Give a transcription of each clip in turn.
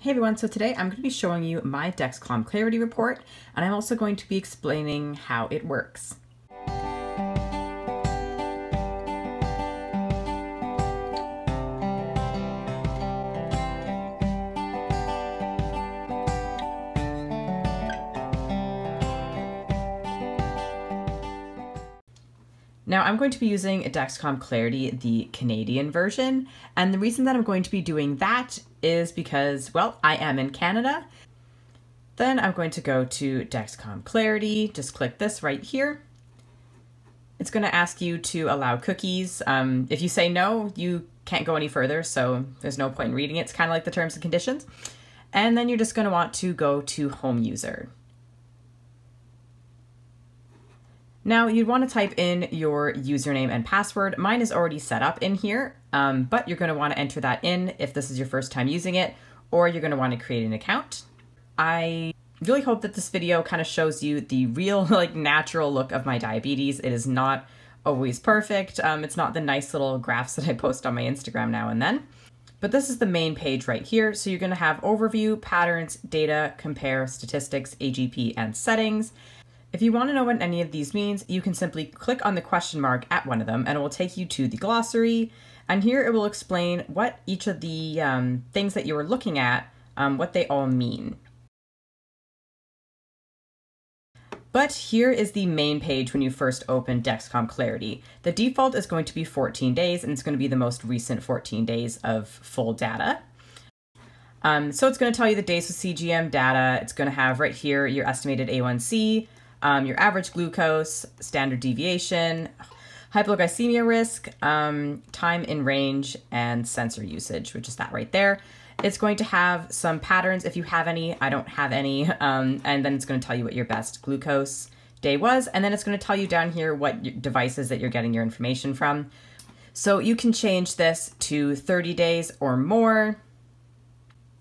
Hey everyone, so today I'm going to be showing you my Dexcom Clarity report, and I'm also going to be explaining how it works. Now I'm going to be using Dexcom Clarity, the Canadian version, and the reason that I'm going to be doing that is because, well, I am in Canada. Then I'm going to go to Dexcom Clarity, just click this right here. It's going to ask you to allow cookies. If you say no, you can't go any further, so there's no point in reading it. It's kind of like the terms and conditions. And then you're just going to want to go to Home User. Now you'd want to type in your username and password. Mine is already set up in here, but you're going to want to enter that in if this is your first time using it, or you're going to want to create an account. I really hope that this video kind of shows you the real, natural look of my diabetes. It is not always perfect. It's not the nice little graphs that I post on my Instagram now and then. But this is the main page right here. So you're going to have overview, patterns, data, compare, statistics, AGP, and settings. If you want to know what any of these means, you can simply click on the question mark at one of them and it will take you to the glossary. And here it will explain what each of the things that you were looking at, what they all mean. But here is the main page when you first open Dexcom Clarity. The default is going to be 14 days and it's going to be the most recent 14 days of full data. So it's going to tell you the days with CGM data. It's going to have right here your estimated A1C, your average glucose, standard deviation, hypoglycemia risk, time in range, and sensor usage, which is that right there. It's going to have some patterns if you have any. I don't have any. And then it's going to tell you what your best glucose day was. And then it's going to tell you down here what devices that you're getting your information from. So you can change this to 30 days or more.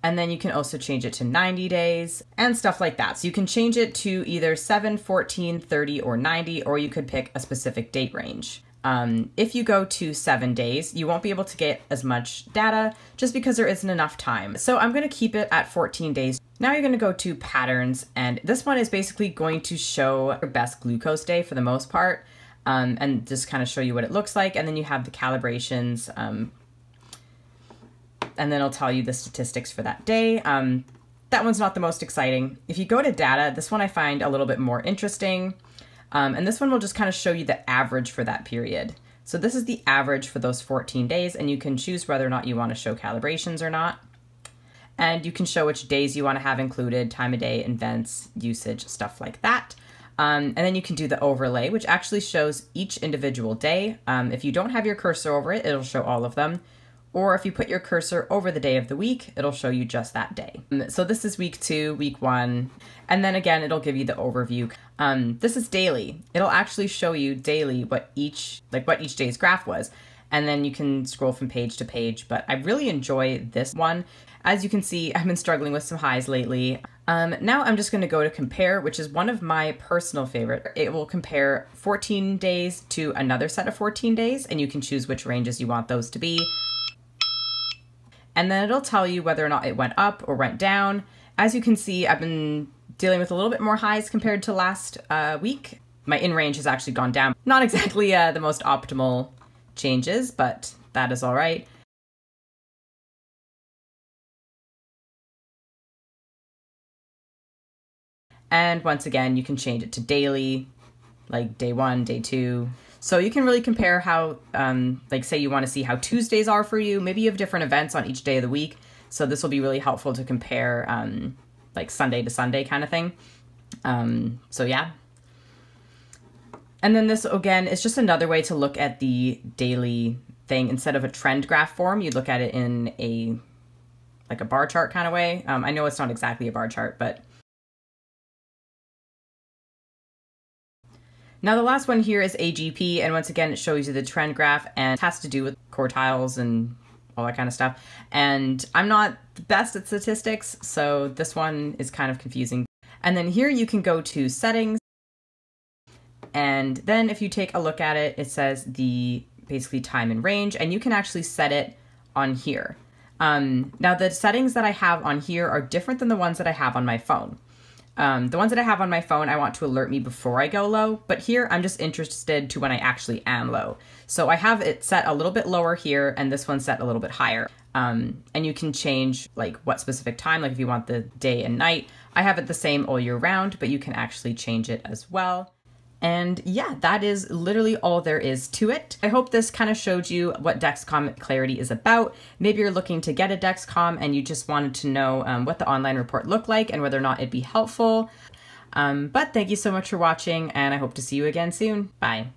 And then you can also change it to 90 days and stuff like that. So you can change it to either 7, 14, 30, or 90, or you could pick a specific date range. If you go to 7 days, you won't be able to get as much data just because there isn't enough time. So I'm going to keep it at 14 days. Now you're going to go to patterns, and this one is basically going to show your best glucose day for the most part, and just kind of show you what it looks like. And then you have the calibrations, and then it'll tell you the statistics for that day. That one's not the most exciting. If you go to data, this one I find a little bit more interesting. And this one will just kind of show you the average for that period. So this is the average for those 14 days, and you can choose whether or not you want to show calibrations or not. And you can show which days you want to have included, time of day, events, usage, stuff like that. And then you can do the overlay, which actually shows each individual day. If you don't have your cursor over it, it'll show all of them. Or if you put your cursor over the day of the week, it'll show you just that day. So this is week 2, week 1, and then again, it'll give you the overview. This is daily. It'll actually show you daily what each day's graph was. And then you can scroll from page to page, but I really enjoy this one. As you can see, I've been struggling with some highs lately. Now I'm just gonna go to compare, which is one of my personal favorite. It will compare 14 days to another set of 14 days, and you can choose which ranges you want those to be. And then it'll tell you whether or not it went up or went down. As you can see, I've been dealing with a little bit more highs compared to last week. My in range has actually gone down. Not exactly the most optimal changes, but that is all right. And once again, you can change it to daily, like day 1, day 2. So you can really compare how, say you want to see how Tuesdays are for you. Maybe you have different events on each day of the week. So this will be really helpful to compare like Sunday to Sunday kind of thing. So yeah. And then this, again, is just another way to look at the daily thing. Instead of a trend graph form, you look at it in a bar chart kind of way. I know it's not exactly a bar chart, but now the last one here is AGP, and once again it shows you the trend graph and it has to do with quartiles and all that kind of stuff. And I'm not the best at statistics, so this one is kind of confusing. And then here you can go to settings, and then if you take a look at it, it says the basically time and range, and you can actually set it on here. Now the settings that I have on here are different than the ones that I have on my phone. The ones that I have on my phone, I want to alert me before I go low, but here I'm just interested to when I actually am low. So I have it set a little bit lower here, and this one's set a little bit higher. And you can change like what specific time, like if you want the day and night. I have it the same all year round, but you can actually change it as well. And yeah, that is literally all there is to it. I hope this kind of showed you what Dexcom Clarity is about. Maybe you're looking to get a Dexcom and you just wanted to know what the online report looked like and whether or not it'd be helpful. But thank you so much for watching, and I hope to see you again soon. Bye.